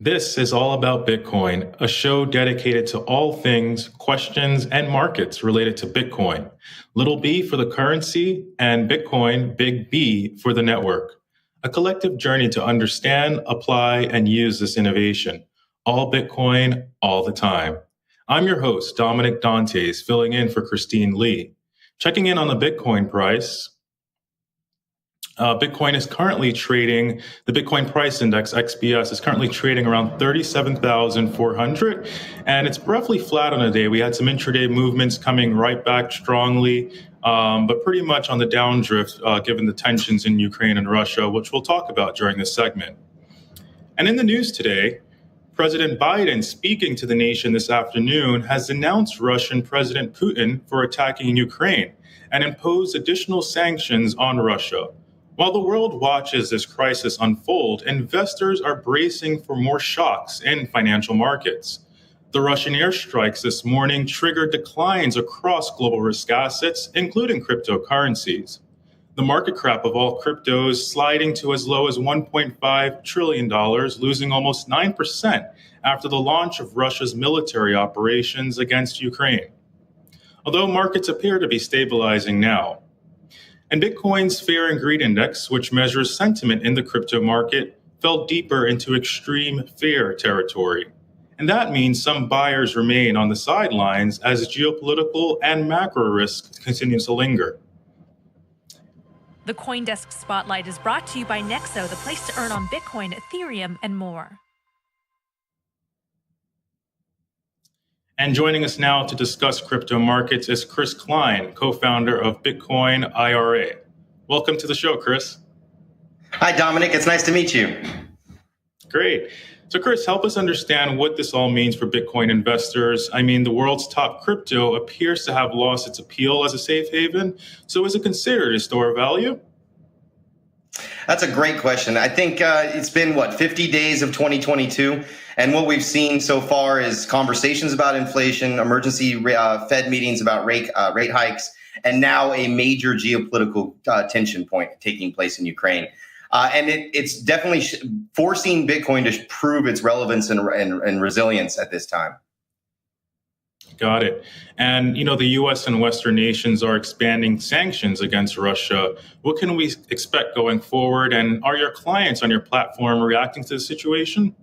This is All About Bitcoin, a show dedicated to all things, questions, and markets related to Bitcoin. Little b for the currency, and Bitcoin, big B for the network. A collective journey to understand, apply, and use this innovation. All Bitcoin, all the time. I'm your host, Dominic Dantes, filling in for Christine Lee. Checking in on the Bitcoin price. Bitcoin is currently trading, the Bitcoin price index, XBS, is currently trading around 37,400, and it's roughly flat on the day. We had some intraday movements coming right back strongly, but pretty much on the downdrift, given the tensions in Ukraine and Russia, which we'll talk about during this segment. And in the news today, President Biden, speaking to the nation this afternoon, has denounced Russian President Putin for attacking Ukraine and imposed additional sanctions on Russia. While the world watches this crisis unfold, investors are bracing for more shocks in financial markets. The Russian airstrikes this morning triggered declines across global risk assets, including cryptocurrencies. The market cap of all cryptos sliding to as low as $1.5 trillion, losing almost 9% after the launch of Russia's military operations against Ukraine. Although markets appear to be stabilizing now. And Bitcoin's Fear and Greed Index, which measures sentiment in the crypto market, fell deeper into extreme fear territory. And that means some buyers remain on the sidelines as geopolitical and macro risk continues to linger. The CoinDesk Spotlight is brought to you by Nexo, the place to earn on Bitcoin, Ethereum, and more. And joining us now to discuss crypto markets is Chris Kline, co-founder of Bitcoin IRA. Welcome to the show, Chris. Hi, Dominic. It's nice to meet you. Great. So, Chris, help us understand what this all means for Bitcoin investors. I mean, the world's top crypto appears to have lost its appeal as a safe haven. So is it considered a store of value? That's a great question. I think it's been, 50 days of 2022? And what we've seen so far is conversations about inflation, emergency Fed meetings about rate hikes, and now a major geopolitical tension point taking place in Ukraine. And it's definitely forcing Bitcoin to prove its relevance and resilience at this time. Got it. And, the U.S. and Western nations are expanding sanctions against Russia. What can we expect going forward? And are your clients on your platform reacting to the situation?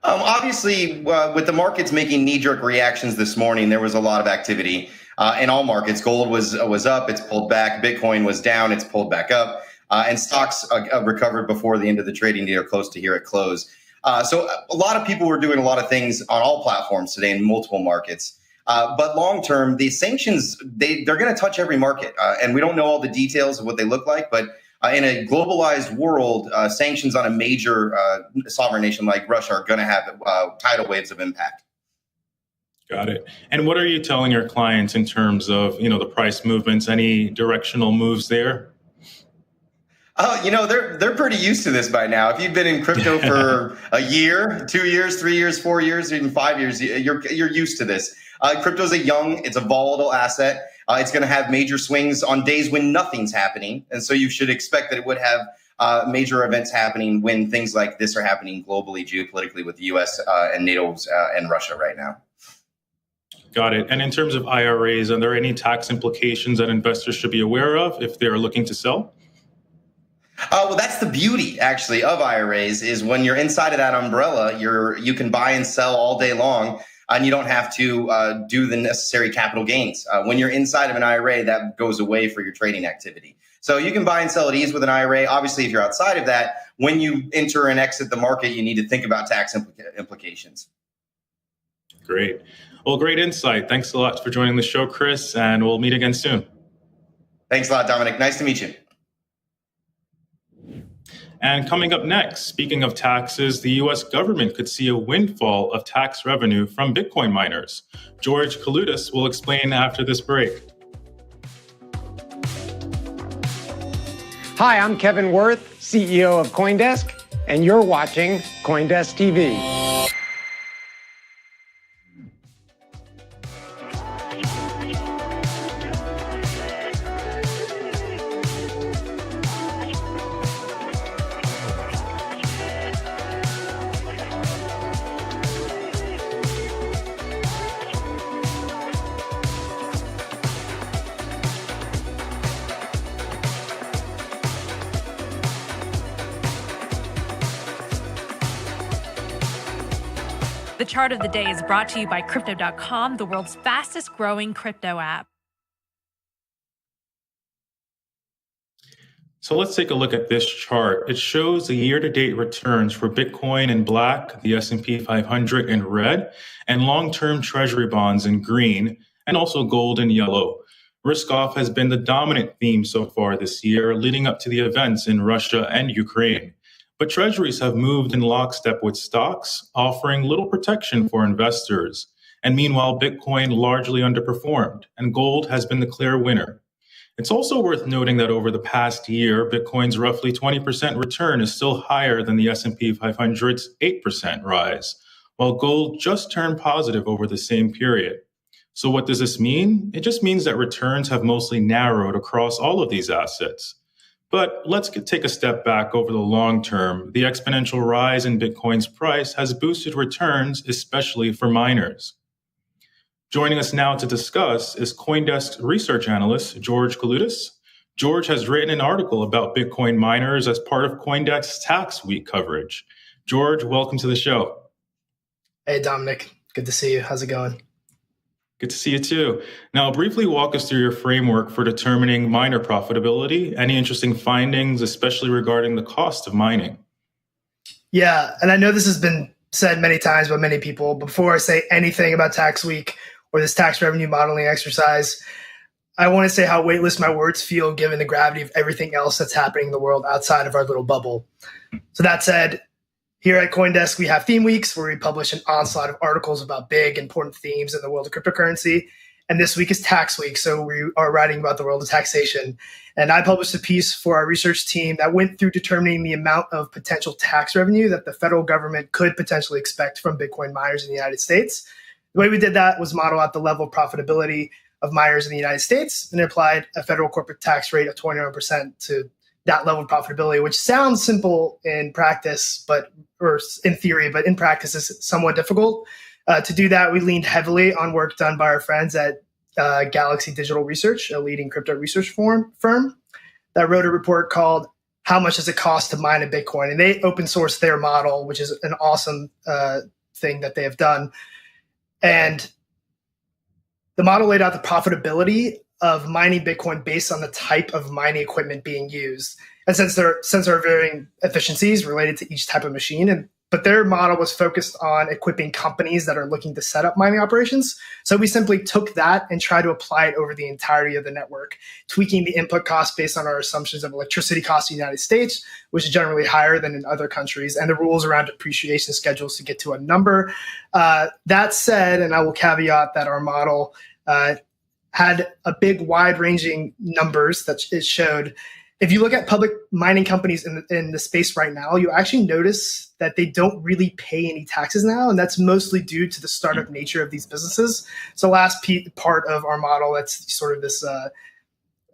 Obviously, with the markets making knee-jerk reactions this morning, there was a lot of activity in all markets. Gold was up, it's pulled back. Bitcoin was down, it's pulled back up. And stocks recovered before the end of the trading day or close to here at close. So a lot of people were doing a lot of things on all platforms today in multiple markets. But long term, these sanctions, they're going to touch every market. And we don't know all the details of what they look like. But in a globalized world, sanctions on a major sovereign nation like Russia are going to have tidal waves of impact. Got it. And what are you telling your clients in terms of, the price movements, any directional moves there? They're pretty used to this by now. If you've been in crypto for a year, 2 years, 3 years, 4 years, even 5 years, you're used to this. Crypto's it's a volatile asset. It's going to have major swings on days when nothing's happening. And so you should expect that it would have major events happening when things like this are happening globally, geopolitically with the U.S. And NATO and Russia right now. Got it. And in terms of IRAs, are there any tax implications that investors should be aware of if they're looking to sell? Well, that's the beauty, actually, of IRAs is when you're inside of that umbrella, you can buy and sell all day long, and you don't have to do the necessary capital gains. When you're inside of an IRA, that goes away for your trading activity. So you can buy and sell at ease with an IRA. Obviously, if you're outside of that, when you enter and exit the market, you need to think about tax implications. Great. Well, great insight. Thanks a lot for joining the show, Chris, and we'll meet again soon. Thanks a lot, Dominic. Nice to meet you. And coming up next, speaking of taxes, the U.S. government could see a windfall of tax revenue from Bitcoin miners. George Kaloudis will explain after this break. Hi, I'm Kevin Worth, CEO of CoinDesk, and you're watching CoinDesk TV. The chart of the day is brought to you by Crypto.com, the world's fastest growing crypto app. So let's take a look at this chart. It shows the year-to-date returns for Bitcoin in black, the S&P 500 in red, and long-term treasury bonds in green, and also gold in yellow. Risk off has been the dominant theme so far this year, leading up to the events in Russia and Ukraine. But treasuries have moved in lockstep with stocks, offering little protection for investors. And meanwhile, Bitcoin largely underperformed, and gold has been the clear winner. It's also worth noting that over the past year, Bitcoin's roughly 20% return is still higher than the S&P 500's 8% rise, while gold just turned positive over the same period. So what does this mean? It just means that returns have mostly narrowed across all of these assets. But let's take a step back over the long term. The exponential rise in Bitcoin's price has boosted returns, especially for miners. Joining us now to discuss is CoinDesk research analyst George Kaloudis. George has written an article about Bitcoin miners as part of CoinDesk's Tax Week coverage. George, welcome to the show. Hey, Dominic. Good to see you. How's it going? Good to see you too. Now, briefly walk us through your framework for determining miner profitability. Any interesting findings, especially regarding the cost of mining? Yeah, and I know this has been said many times by many people. Before I say anything about Tax Week or this tax revenue modeling exercise, I want to say how weightless my words feel given the gravity of everything else that's happening in the world outside of our little bubble. So that said, here at CoinDesk, we have theme weeks where we publish an onslaught of articles about big, important themes in the world of cryptocurrency. And this week is Tax Week, so we are writing about the world of taxation. And I published a piece for our research team that went through determining the amount of potential tax revenue that the federal government could potentially expect from Bitcoin miners in the United States. The way we did that was model out the level of profitability of miners in the United States and applied a federal corporate tax rate of 21% to that level of profitability, which sounds simple in practice, or in theory, but in practice is somewhat difficult. To do that, we leaned heavily on work done by our friends at Galaxy Digital Research, a leading crypto research firm that wrote a report called How Much Does It Cost to Mine a Bitcoin? And they open sourced their model, which is an awesome thing that they have done. And the model laid out the profitability of mining Bitcoin based on the type of mining equipment being used. And since there are varying efficiencies related to each type of machine, but their model was focused on equipping companies that are looking to set up mining operations. So we simply took that and tried to apply it over the entirety of the network, tweaking the input cost based on our assumptions of electricity costs in the United States, which is generally higher than in other countries, and the rules around depreciation schedules to get to a number. That said, and I will caveat that our model had a big wide-ranging numbers that it showed. If you look at public mining companies in the space right now, you actually notice that they don't really pay any taxes now, and that's mostly due to the startup nature of these businesses. So last part of our model, that's sort of this an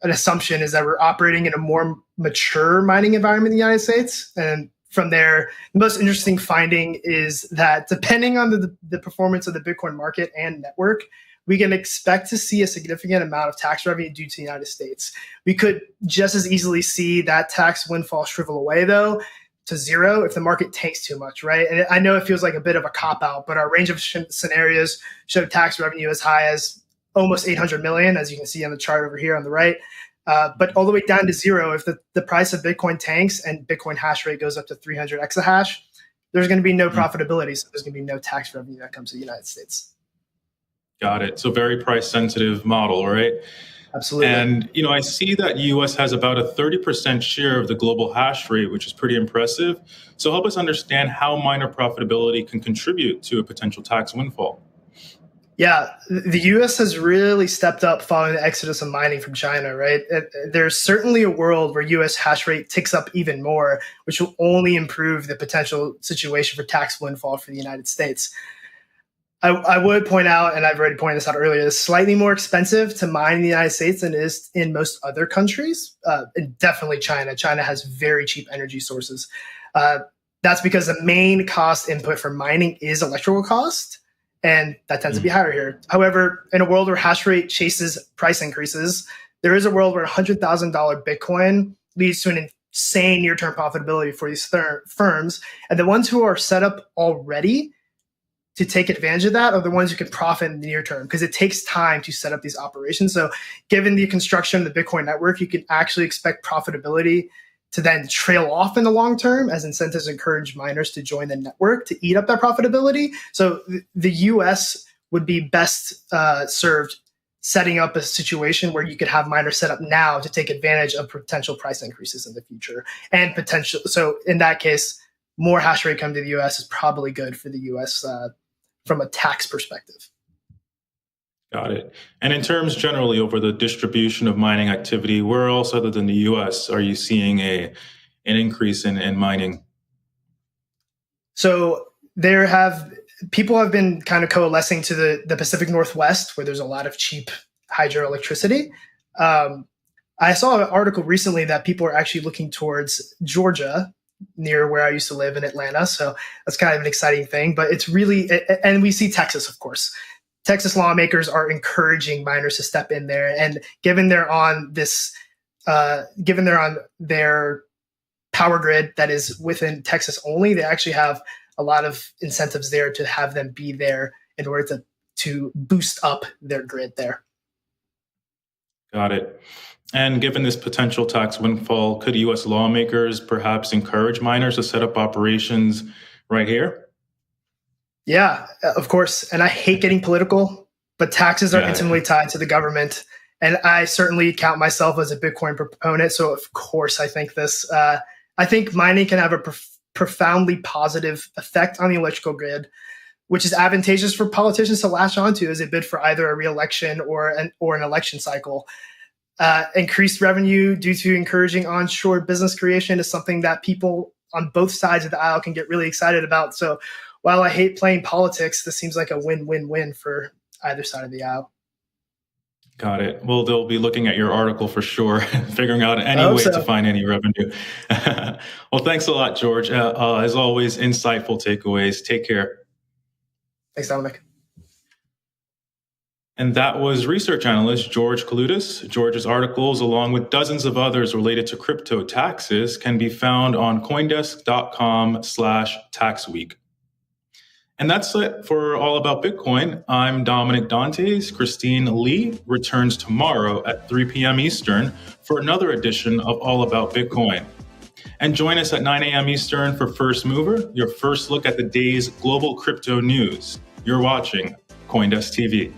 assumption, is that we're operating in a more mature mining environment in the United States. And from there, the most interesting finding is that depending on the performance of the Bitcoin market and network, we can expect to see a significant amount of tax revenue due to the United States. We could just as easily see that tax windfall shrivel away, though, to zero if the market tanks too much, right? And I know it feels like a bit of a cop-out, but our range of scenarios showed tax revenue as high as almost 800 million, as you can see on the chart over here on the right, but all the way down to zero if the price of Bitcoin tanks and Bitcoin hash rate goes up to 300 exahash. There's going to be no profitability, so there's going to be no tax revenue that comes to the United States. Got it. So very price sensitive model, right? Absolutely. And, I see that US has about a 30% share of the global hash rate, which is pretty impressive. So help us understand how miner profitability can contribute to a potential tax windfall. Yeah, the US has really stepped up following the exodus of mining from China, right? There's certainly a world where US hash rate ticks up even more, which will only improve the potential situation for tax windfall for the United States. I would point out, and I've already pointed this out earlier, it's slightly more expensive to mine in the United States than it is in most other countries, and definitely China. China has very cheap energy sources. That's because the main cost input for mining is electrical cost, and that tends to be higher here. However, in a world where hash rate chases price increases, there is a world where $100,000 Bitcoin leads to an insane near-term profitability for these firms. And the ones who are set up already to take advantage of that are the ones who can profit in the near term, because it takes time to set up these operations. So given the construction of the Bitcoin network, you can actually expect profitability to then trail off in the long term as incentives encourage miners to join the network to eat up that profitability. So the US would be best served setting up a situation where you could have miners set up now to take advantage of potential price increases in the future. And potential, so in that case, more hash rate coming to the US is probably good for the US from a tax perspective. Got it. And in terms generally over the distribution of mining activity, where else other than the US are you seeing an increase in mining? So people have been kind of coalescing to the Pacific Northwest, where there's a lot of cheap hydroelectricity. I saw an article recently that people are actually looking towards Georgia, near where I used to live in Atlanta. So that's kind of an exciting thing. But it's really, and we see Texas, of course. Texas lawmakers are encouraging miners to step in there. And given they're on their power grid that is within Texas only, they actually have a lot of incentives there to have them be there in order to boost up their grid there. Got it. And given this potential tax windfall, could U.S. lawmakers perhaps encourage miners to set up operations right here? Yeah, of course. And I hate getting political, but taxes are intimately tied to the government. And I certainly count myself as a Bitcoin proponent. So of course, I think this. I think mining can have a profoundly positive effect on the electrical grid, which is advantageous for politicians to latch onto as they bid for either a re-election or an election cycle. Increased revenue due to encouraging onshore business creation is something that people on both sides of the aisle can get really excited about. So while I hate playing politics, this seems like a win-win-win for either side of the aisle. Got it. Well, they'll be looking at your article for sure, figuring out any way to find any revenue. Well, thanks a lot, George. As always, insightful takeaways. Take care. Thanks, Dominic. And that was research analyst George Kaloudis. George's articles, along with dozens of others related to crypto taxes, can be found on CoinDesk.com/taxweek. And that's it for All About Bitcoin. I'm Dominic Dantes. Christine Lee returns tomorrow at 3 p.m. Eastern for another edition of All About Bitcoin. And join us at 9 a.m. Eastern for First Mover, your first look at the day's global crypto news. You're watching CoinDesk TV.